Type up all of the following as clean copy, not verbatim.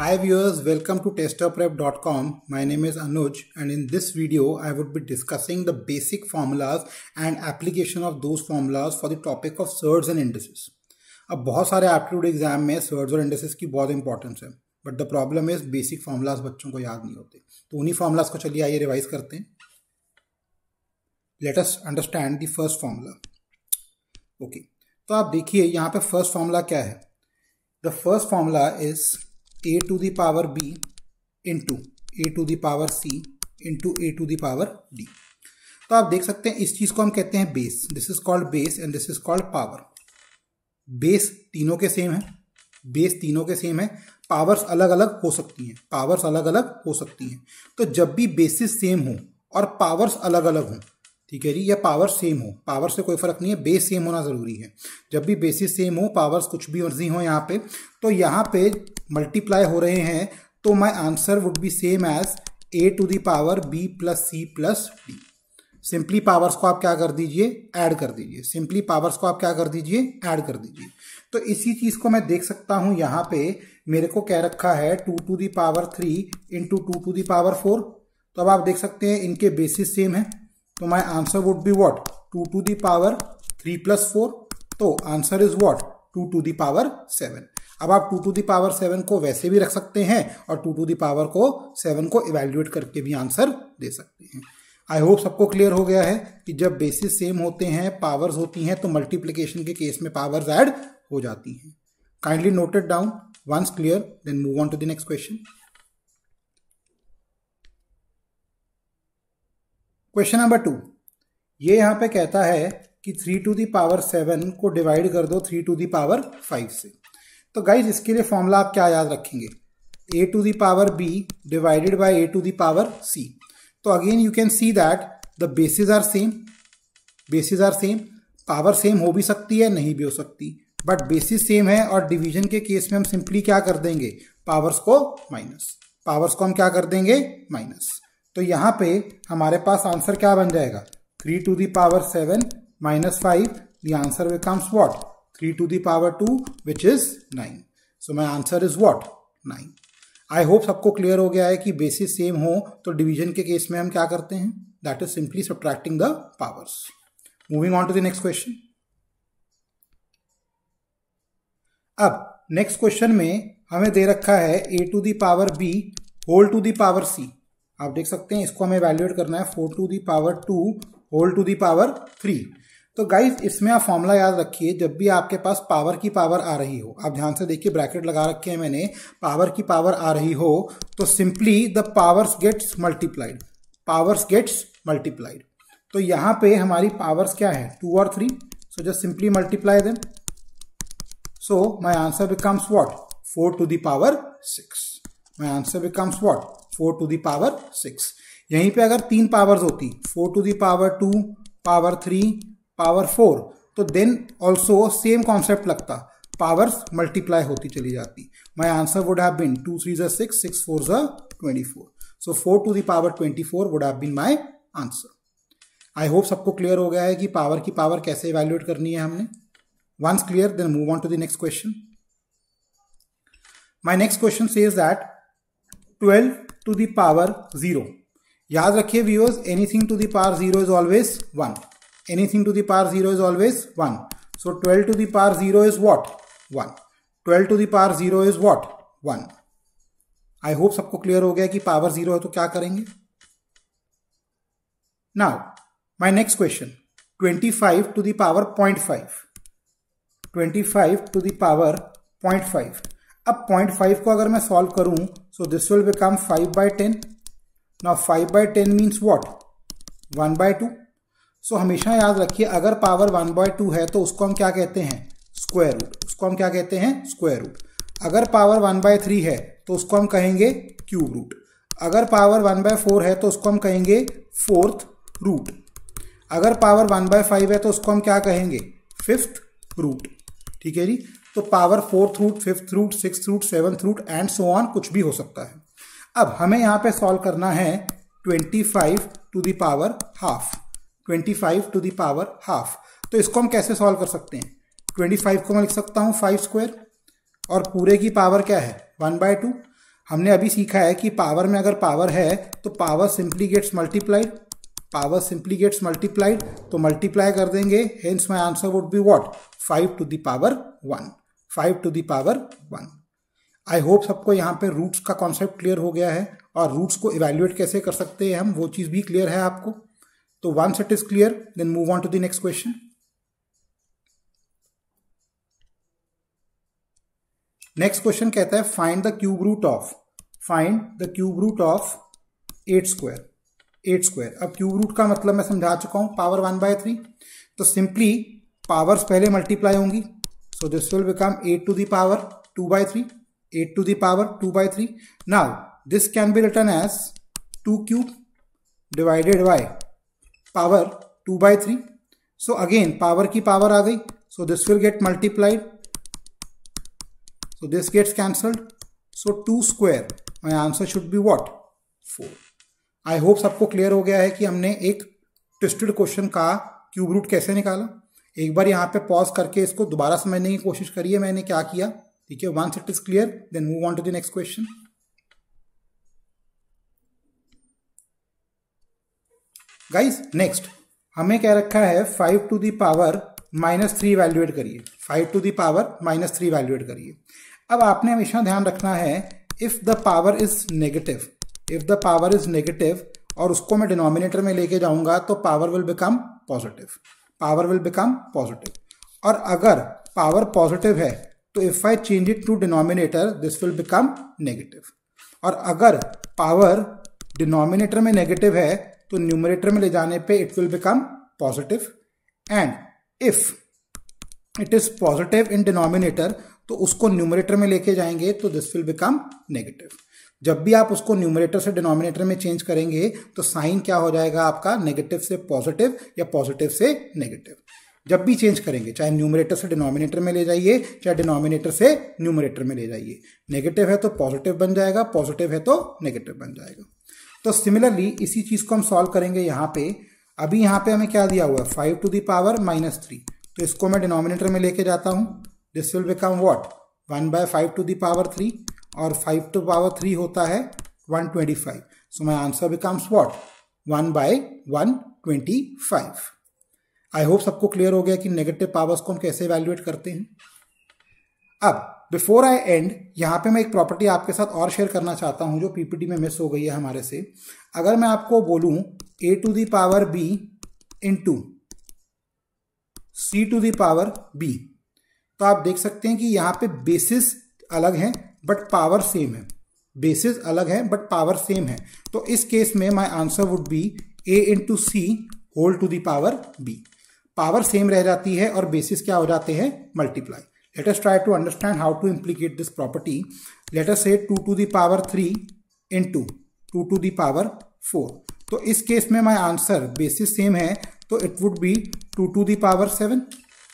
Hi viewers, welcome to testerprep.com. My name is Anuj and in this video I would be discussing the basic formulas and application of those formulas for the topic of surds and indices. अब बहुत सारे aptitude exam में surds और indices की बहुत importance है, but the problem is basic formulas बच्चों को याद नहीं होते। तो उन्हीं फॉर्मूलाज को चलिए आइए रिवाइज करते हैं। Let us understand the first formula. Okay, तो आप देखिए यहाँ पे फर्स्ट फॉर्मूला क्या है। The first formula is a to the power b into a to the power c into a to the power d। तो आप देख सकते हैं इस चीज को हम कहते हैं base. This is called base and this is called power. Base तीनों के सेम है, बेस तीनों के सेम है, पावर्स अलग अलग हो सकती हैं, पावर्स अलग अलग हो सकती हैं। तो जब भी बेसिस सेम हो और पावर्स अलग अलग हो, ठीक है जी, या पावर सेम हो, पावर से कोई फर्क नहीं है, बेस सेम होना जरूरी है। जब भी बेसिस सेम हो, पावर्स कुछ भी मर्जी हो यहाँ पे, तो यहाँ पे मल्टीप्लाई हो रहे हैं, तो my answer would be same as a to the power b plus c plus d। Simply powers को आप क्या कर दीजिए, ऐड कर दीजिए। सिंपली पावर्स को आप क्या कर दीजिए, ऐड कर दीजिए। तो इसी चीज को मैं देख सकता हूं, यहाँ पे मेरे को क्या रखा है 2 to the power 3 into 2 to the power 4। तो अब आप देख सकते हैं इनके बेसिस सेम है, तो my answer would be what 2 to the power 3 plus 4। तो answer is what 2 to the power 7। अब आप 2 टू द पावर 7 को वैसे भी रख सकते हैं और 2 टू द पावर को 7 को इवेल्युएट करके भी आंसर दे सकते हैं। आई होप सबको क्लियर हो गया है कि जब बेसिस सेम होते हैं, पावर्स होती हैं, तो मल्टीप्लिकेशन के केस में पावर्स ऐड हो जाती हैं। Kindly note it down. Once clear then move on to the next question. Question number 2, ये यहां पे कहता है कि 3 टू द पावर 7 को डिवाइड कर दो 3 टू द पावर 5 से। तो गाइज इसके लिए फॉर्मूला आप क्या याद रखेंगे, a to the power b divided by a to the power c। तो again you can see that the basis are same, basis are same. Power same हो भी सकती है, नहीं भी हो सकती, बट बेसिस सेम है और डिवीजन के केस में हम सिंपली क्या कर देंगे, पावर्स को माइनस, पावर्स को हम क्या कर देंगे माइनस। तो यहां पे हमारे पास आंसर क्या बन जाएगा 3 to the power 7 minus 5। The answer becomes what 3 to the power 2 which is 9. So my answer is what 9. I hope सबको क्लियर हो गया है कि बेसिस सेम हो तो डिवीजन के केस में हम क्या करते हैं, that is simply subtracting the powers. Moving on to the next question. अब नेक्स्ट क्वेश्चन में हमें दे रखा है a to the power b whole to the power c। आप देख सकते हैं इसको हमें इवैल्यूएट करना है 4 to the power 2 whole to the power 3। तो गाइज इसमें आप फॉर्मूला याद रखिए, जब भी आपके पास पावर की पावर आ रही हो, आप ध्यान से देखिए ब्रैकेट लगा रखे हैं मैंने, पावर की पावर आ रही हो तो simply the powers gets multiplied, powers gets multiplied. तो यहां पे हमारी पावर्स क्या है 2 और 3, so just simply multiply them. So my answer becomes what 4 to the power 6। My answer becomes what 4 to the power 6। यहीं पे अगर 3 पावर्स होती 4 to the power 2 power 3 power 4, तो देन ऑल्सो सेम कॉन्सेप्ट लगता, powers multiply होती चली जाती। My answer would have been 2 3 ज़ा 6 6 4 ज़ा 24। So 4 to the power 24 would have been my answer. I hope सबको क्लियर हो गया है कि पावर की पावर कैसे इवैल्यूएट करनी है हमने। Once clear then move on to the next question. My next question says that 12 to the power 0। याद रखिए viewers, anything to the power 0 is always 1। Anything to the power 0 is always 1. So 12 to the power 0 is what 1. 12 to the power 0 is what 1. I hope सबको clear हो गया कि power 0 है तो क्या करेंगे। Now my next question 25 to the power 0.5। 25 to the power 0.5। अब 0.5 को अगर मैं सॉल्व करूं so this will become 5/10। Now 5/10 means what 1/2। सो हमेशा याद रखिए अगर पावर 1/2 है तो उसको हम क्या कहते हैं स्क्वायर रूट, उसको हम क्या कहते हैं स्क्वायर रूट। अगर पावर 1/3 है तो उसको हम कहेंगे क्यूब रूट। अगर पावर 1/4 है तो उसको हम कहेंगे फोर्थ रूट। अगर पावर 1/5 है तो उसको हम क्या कहेंगे फिफ्थ रूट। ठीक है जी, तो power 4th root 5th root 6th root 7th root and so on कुछ भी हो सकता है। अब हमें यहां पे सॉल्व करना है 25 to the power half, 25 to the power half. तो इसको हम कैसे सॉल्व कर सकते हैं, 25 को मैं लिख सकता हूं 5 स्क्वायर और पूरे की पावर क्या है 1/2। हमने अभी सीखा है कि पावर में अगर पावर है तो power simply gets multiplied, power simply gets multiplied, तो मल्टीप्लाई कर देंगे, hence my answer would be what 5 to the power 1, 5 to the power 1। I hope सबको यहाँ पे रूट्स का कॉन्सेप्ट क्लियर हो गया है और रूट्स को इवेल्युएट कैसे कर सकते हैं हम वो चीज भी क्लियर है आपको। तो once it is clear then move on to the next question. Next question कहता है find the cube root of 8 square. 8 square, अब क्यूब रूट का मतलब मैं समझा चुका हूं, पावर 1/3। तो सिंपली पावर्स पहले मल्टीप्लाई होंगी, सो this will become 8 to the power 2/3, 8 to the power 2/3। Now this can be written as 2 cube divided by power 2/3। So again power की पावर आ गई, so this will get multiplied, so this gets cancelled, so 2 square, my answer should be what 4। I hope सबको clear हो गया है कि हमने एक ट्विस्टेड क्वेश्चन का क्यूब रूट कैसे निकाला। एक बार यहाँ पे पॉज करके इसको दोबारा समझने की कोशिश करिए मैंने क्या किया, ठीक है। Once it is clear then move on to the next question. Guys next हमें क्या रखा है 5 to the power -3 इवैल्यूएट करिए, 5 to the power -3 इवैल्यूएट करिए। अब आपने हमेशा ध्यान रखना है if the power is negative, if the power is negative और उसको मैं डिनोमिनेटर में लेके जाऊंगा तो power will become positive, power will become positive. और अगर पावर पॉजिटिव है तो if I change it to denominator this will become negative. और अगर पावर डिनोमिनेटर में नेगेटिव है तो न्यूमरेटर में ले जाने पे it will become positive. And if it is positive in denominator तो उसको न्यूमरेटर में लेके जाएंगे तो दिस विल बिकम नेगेटिव। जब भी आप उसको न्यूमरेटर से डिनोमिनेटर में चेंज करेंगे तो साइन क्या हो जाएगा आपका, नेगेटिव से पॉजिटिव या पॉजिटिव से नेगेटिव। जब भी चेंज करेंगे चाहे न्यूमरेटर से डिनोमिनेटर में ले जाइए चाहे डिनोमिनेटर से न्यूमरेटर में ले जाइए, नेगेटिव है तो पॉजिटिव बन जाएगा, पॉजिटिव है तो नेगेटिव बन जाएगा। तो सिमिलरली इसी चीज को हम सॉल्व करेंगे यहाँ पे। अभी यहाँ पे हमें क्या दिया हुआ है 5 to the power -3, तो इसको मैं डिनोमिनेटर में लेके जाता हूं, this will become what 1/5 to the power 3 और 5 to the power 3 होता है 125। सो my answer becomes what 1/125। I hope सबको क्लियर हो गया कि नेगेटिव पावर्स को हम कैसे इवैल्यूएट करते हैं। अब बिफोर आई एंड यहां पे मैं एक प्रॉपर्टी आपके साथ और शेयर करना चाहता हूं जो पीपीटी में मिस हो गई है हमारे से। अगर मैं आपको बोलूं a to the power b into c to the power b, तो आप देख सकते हैं कि यहां पे बेसिस अलग हैं बट पावर सेम है, बेसिस अलग है बट पावर सेम है। तो इस केस में my answer would be a into c whole to the power b। Power same रह जाती है और बेसिस क्या हो जाते हैं, multiply. Let us try to understand how to implicate this property. Let us say 2 to the power 3 into 2 to the power 4. तो इस केस में my answer बेसिस सेम है तो it would be 2 to the power 7.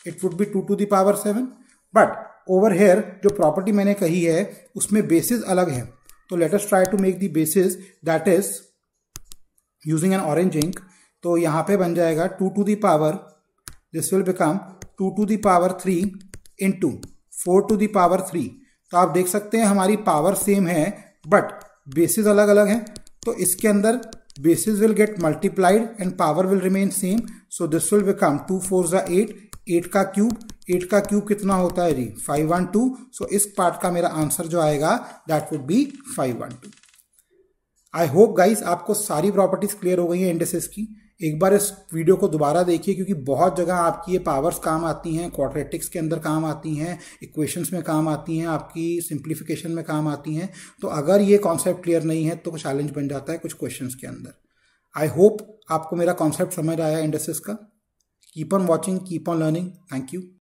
It would be 2 to the power 7. But over here जो property मैंने कही है उसमें बेसिस अलग है। तो let us try to make the basis that is using an orange ink. तो यहाँ पे बन जाएगा 2 to the power, this will become 2 to the power 3 into 4 to the power 3। तो आप देख सकते हैं हमारी पावर सेम है बट बेसिस अलग अलग है। तो इसके अंदर basis will get multiplied and power will remain same. So this will become 2 4 8, 8 का क्यूब, 8 का क्यूब कितना होता है जी 512। सो इस पार्ट का मेरा आंसर जो आएगा that would be 512। I hope guys आपको सारी प्रॉपर्टीज क्लियर हो गई हैं इंडिसेस की। एक बार इस वीडियो को दोबारा देखिए क्योंकि बहुत जगह आपकी ये पावर्स काम आती हैं, क्वाड्रेटिक्स के अंदर काम आती हैं, इक्वेशंस में काम आती हैं, आपकी सिंप्लीफिकेशन में काम आती हैं। तो अगर ये कॉन्सेप्ट क्लियर नहीं है तो चैलेंज बन जाता है कुछ क्वेश्चंस के अंदर। आई होप आपको मेरा कॉन्सेप्ट समझ आया इंडिसेस का। Keep on watching, keep on learning. Thank you.